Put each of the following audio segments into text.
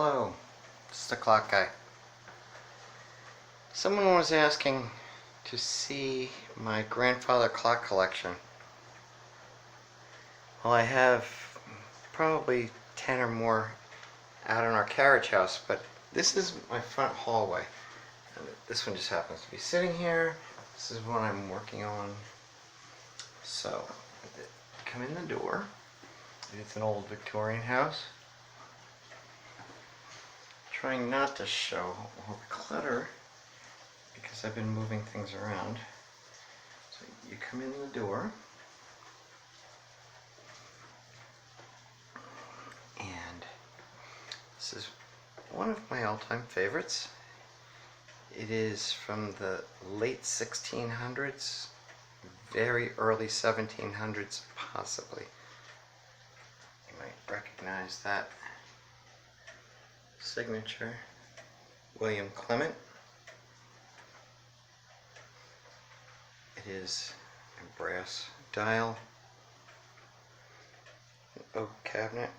Hello, this is the clock guy. Someone was asking to see my grandfather clock collection. Well, I have probably 10 or more out in our carriage house, but this is my front hallway. And this one just happens to be sitting here. This is what I'm working on. So, come in the door. It's an old Victorian house. Trying not to show all the clutter because I've been moving things around. So you come in the door and this is one of my all-time favorites. It is from the late 1600s, very early 1700s possibly. You might recognize that signature. William Clement. It is a brass dial, an oak cabinet,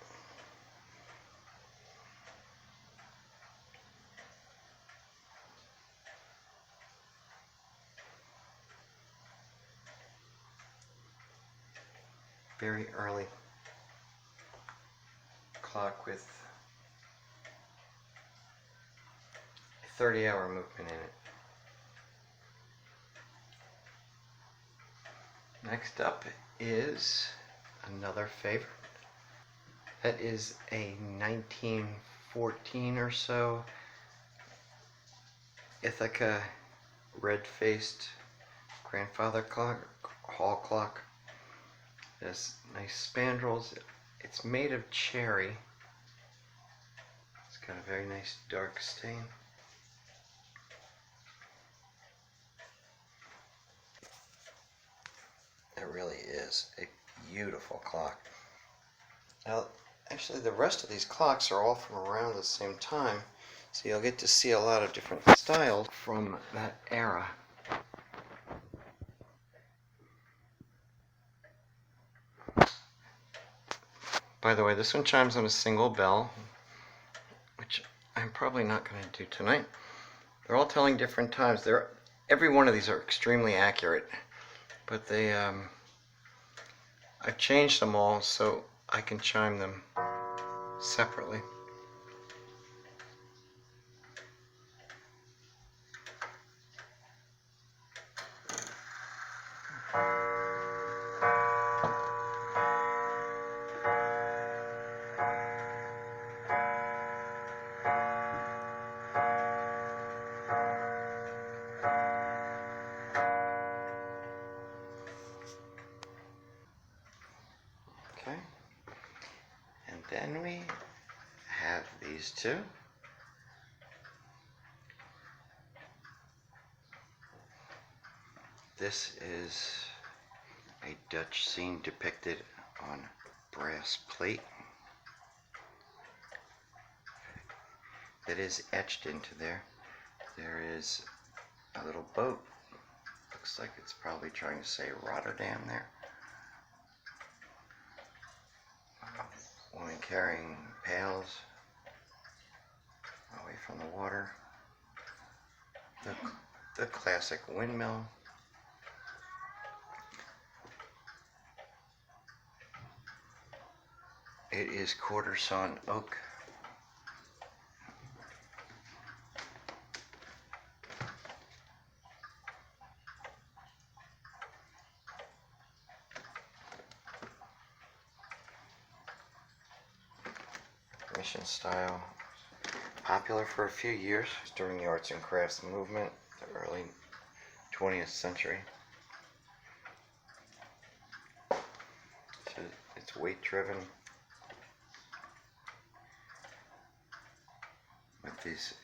very early clock with a 30-hour movement in it. Next up is another favorite. That is a 1914 or so Ithaca red-faced grandfather clock, hall clock. It has nice spandrels. It's made of cherry. It's got a very nice dark stain. It really is a beautiful clock. Now, actually the rest of these clocks are all from around the same time, so you'll get to see a lot of different styles from that era. By the way, this one chimes on a single bell, which I'm probably not going to do tonight. They're all telling different times. Every one of these are extremely accurate, but I've changed them all so I can chime them separately. Okay, and then we have these two. This is a Dutch scene depicted on brass plate that is etched into there. There is a little boat. Looks like it's probably trying to say Rotterdam there. Woman carrying pails away from the water. The classic windmill. It is quarter sawn oak. Mission style. Popular for a few years during the arts and crafts movement, the early 20th century. It's weight driven with these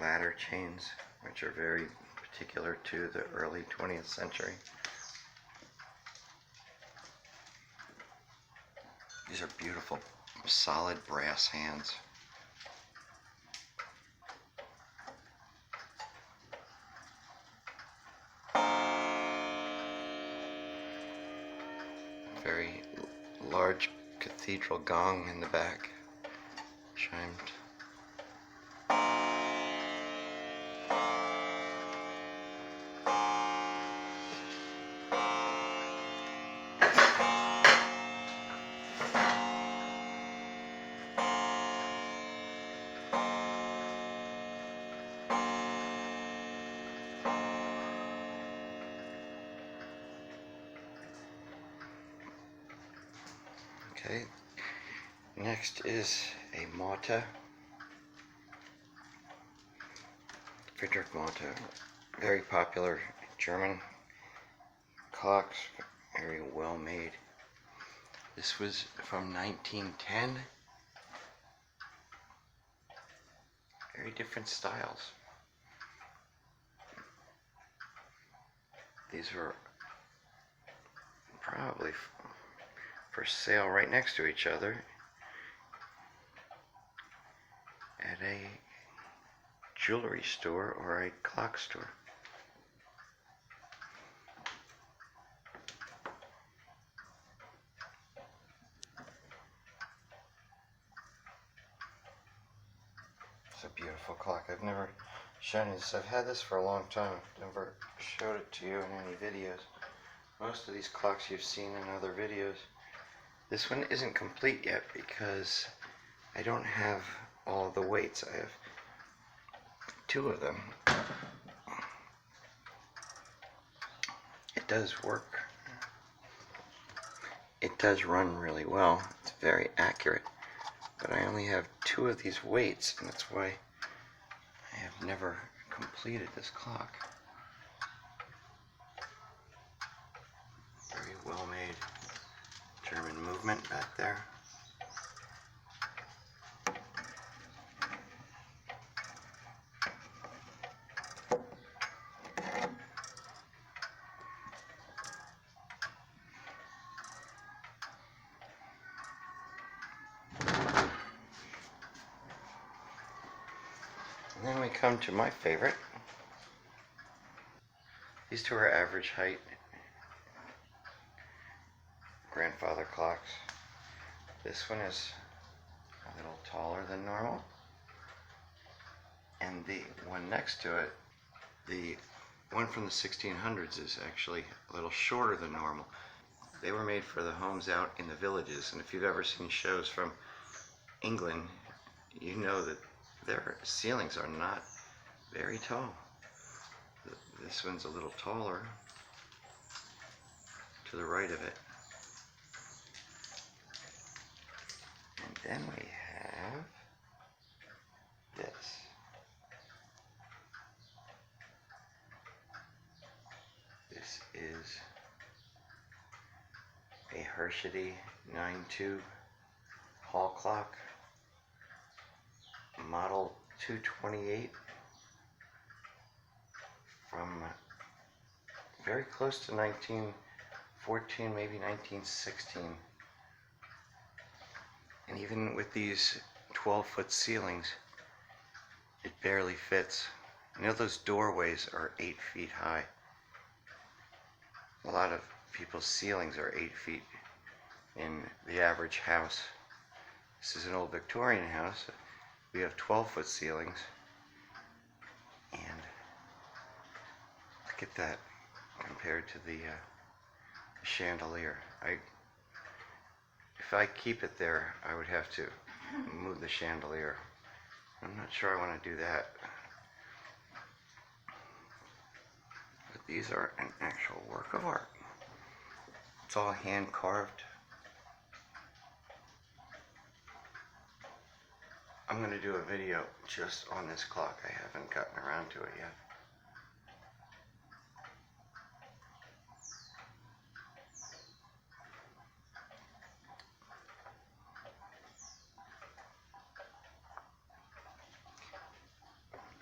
ladder chains, which are very particular to the early 20th century. These are beautiful, solid brass hands. Very large cathedral gong in the back, chimed Okay, next is a Mauthe. Friedrich Mauthe, very popular German clocks, very well made. This was from 1910. Very different styles. These were probably for sale right next to each other at a jewelry store or a clock store. It's a beautiful clock. I've never shown you this. I've had this for a long time. I've never showed it to you in any videos. Most of these clocks you've seen in other videos. This one isn't complete yet because I don't have all of the weights. I have two of them. It does work. It does run really well. It's very accurate. But I only have two of these weights, and that's why I have never completed this clock. Very well made German movement back there. And then we come to my favorite. These two are average height grandfather clocks. This one is a little taller than normal. And the one next to it, the one from the 1600s, is actually a little shorter than normal. They were made for the homes out in the villages, and if you've ever seen shows from England, you know that their ceilings are not very tall. This one's a little taller to the right of it. And then we have this. This is a Herschede 9-2 hall clock, model 228, from very close to 1914, maybe 1916. And even with these 12-foot ceilings, it barely fits. You know, those doorways are 8 feet high. A lot of people's ceilings are 8 feet in the average house. This is an old Victorian house. We have 12-foot ceilings. And look at that compared to the chandelier. If I keep it there, I would have to move the chandelier. I'm not sure I want to do that. But these are an actual work of art. It's all hand carved. I'm going to do a video just on this clock. I haven't gotten around to it yet.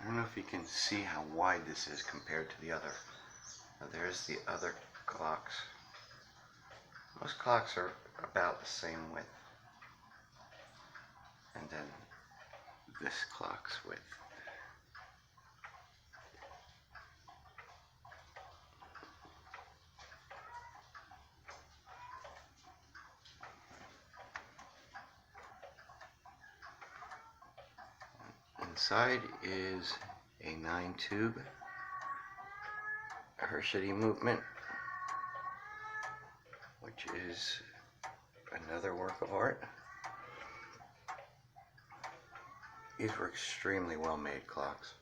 I don't know if you can see how wide this is compared to the other. There's the other clocks. Most clocks are about the same width. And then this clock's width. Inside is a 9-tube Herschede movement, which is another work of art. These were extremely well made clocks.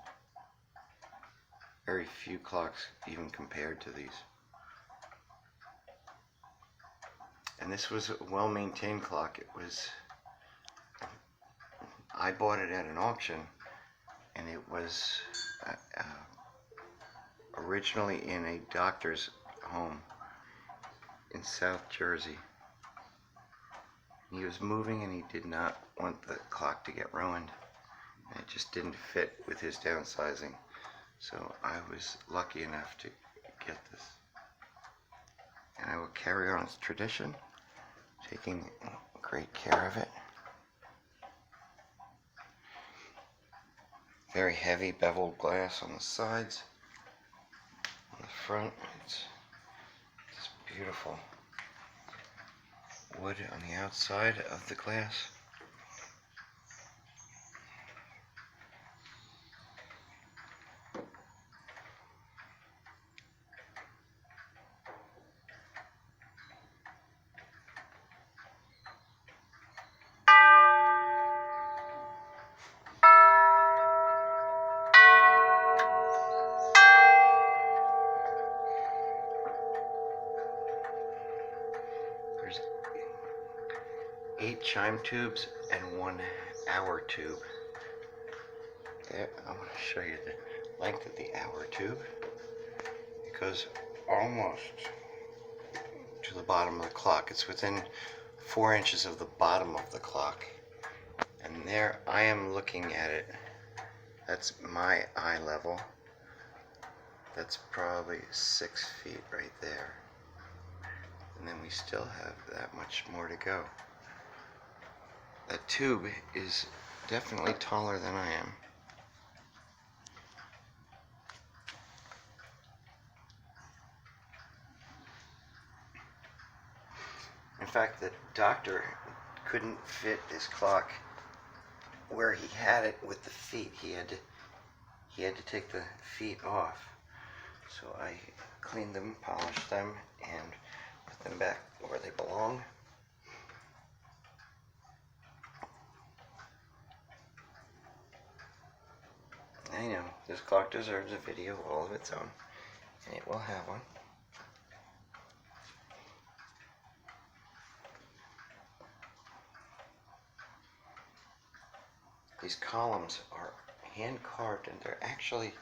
Very few clocks even compared to these. And this was a well-maintained clock. I bought it at an auction, and it was originally in a doctor's home in South Jersey. He was moving and he did not want the clock to get ruined. And it just didn't fit with his downsizing. So I was lucky enough to get this. And I will carry on its tradition, taking great care of it. Very heavy beveled glass on the sides. On the front, it's beautiful wood on the outside of the glass. There's 8 chime tubes and 1 hour tube. There, I want to show you the length of the hour tube. It goes almost to the bottom of the clock. It's within 4 inches of the bottom of the clock. And there I am looking at it. That's my eye level. That's probably 6 feet right there. And then we still have that much more to go. That tube is definitely taller than I am. In fact, the doctor couldn't fit his clock where he had it with the feet. He had to take the feet off. So I cleaned them, polished them, and put them back where they belong. I know, this clock deserves a video all of its own, and it will have one. These columns are hand carved, and they're actually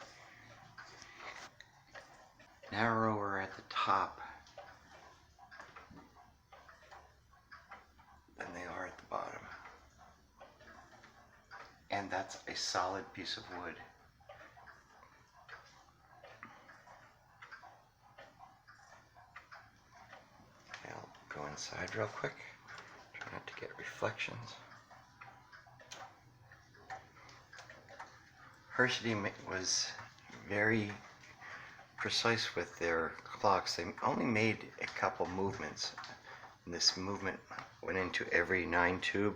narrower at the top than they are at the bottom. And that's a solid piece of wood. Okay, I'll go inside real quick. Try not to get reflections. Herschede was very precise with their clocks. They only made a couple movements. And this movement went into every 9 tube.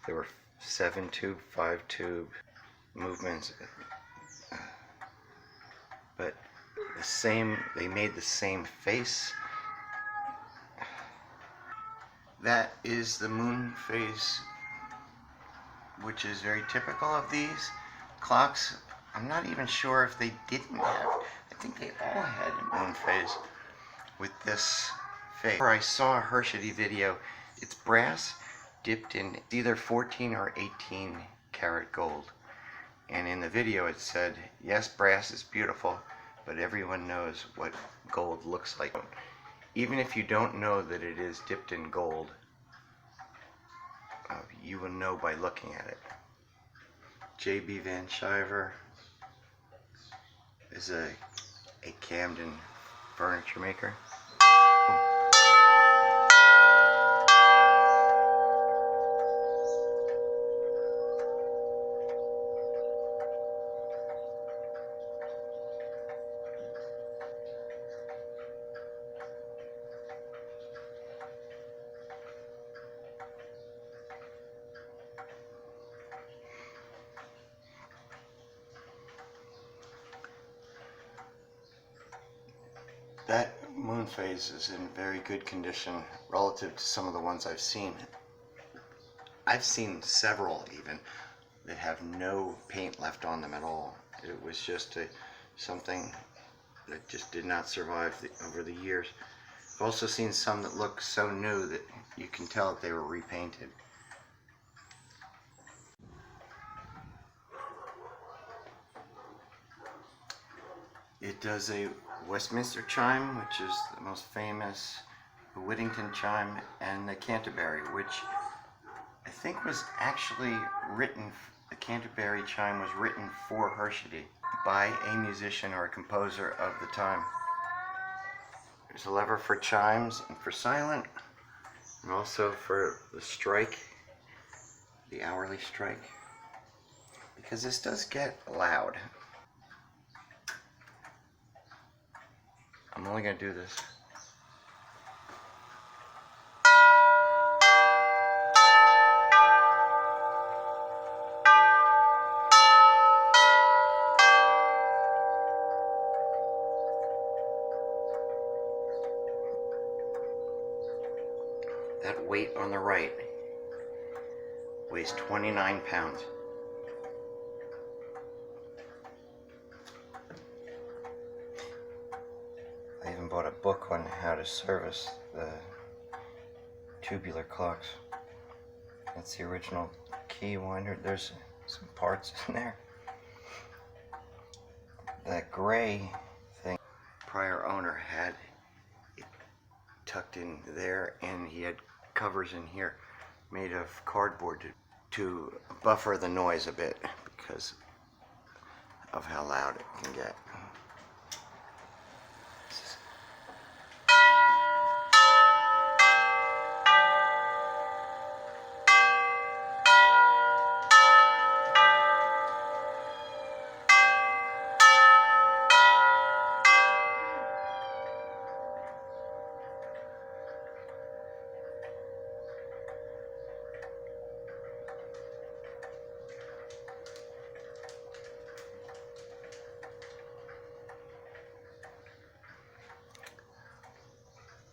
There were 7 tube, 5 tube movements. But they made the same face. That is the moon phase, which is very typical of these clocks. I'm not even sure if they didn't have. I think they all had a moon phase with this phase. I saw a Herschede video. It's brass dipped in either 14 or 18 karat gold. And in the video it said, yes, brass is beautiful, but everyone knows what gold looks like. Even if you don't know that it is dipped in gold, you will know by looking at it. J.B. Van Shiver is a Camden furniture maker. That moon phase is in very good condition relative to some of the ones I've seen. I've seen several even that have no paint left on them at all. It was just something that just did not survive over the years. I've also seen some that look so new that you can tell that they were repainted. It does a Westminster chime, which is the most famous, the Whittington chime, and the Canterbury, which I think was actually written, the Canterbury chime was written for Herschede by a musician or a composer of the time. There's a lever for chimes and for silent, and also for the strike, the hourly strike, because this does get loud. I'm only going to do this. That weight on the right weighs 29 pounds. I even bought a book on how to service the tubular clocks. That's the original key winder. There's some parts in there. That gray thing, prior owner had it tucked in there, and he had covers in here made of cardboard to buffer the noise a bit because of how loud it can get.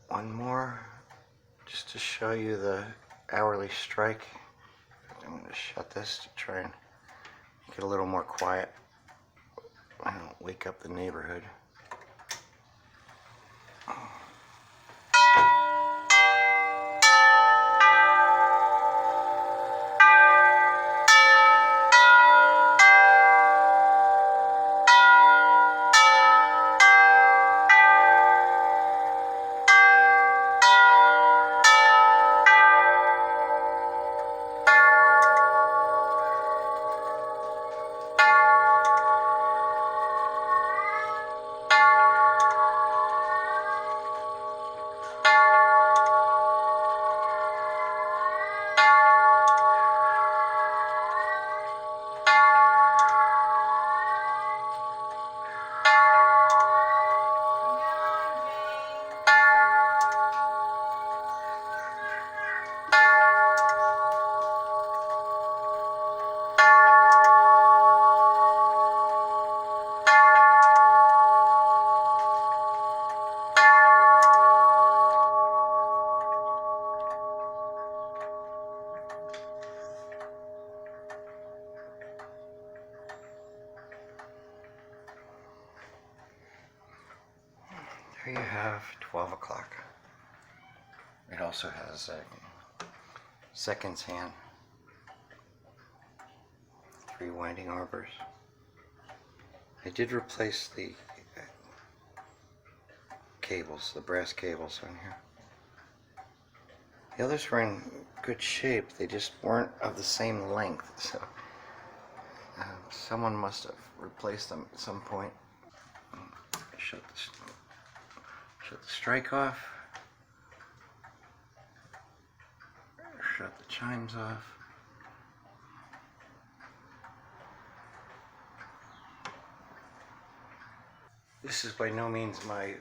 One more, just to show you the hourly strike. I'm going to shut this to try and make it a little more quiet. I don't wake up the neighborhood. There you have 12 o'clock. It also has a seconds hand, 3 winding arbors. I did replace the cables, the brass cables on here. The others were in good shape, they just weren't of the same length, so someone must have replaced them at some point. Shut the strike off. Shut the chimes off. This is by no means my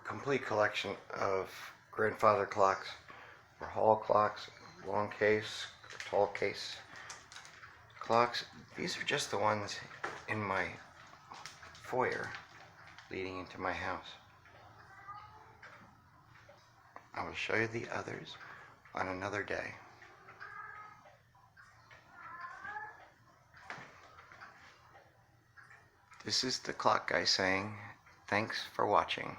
complete collection of grandfather clocks or hall clocks, long case, tall case clocks. These are just the ones in my foyer leading into my house. I will show you the others on another day. This is the clock guy saying, thanks for watching.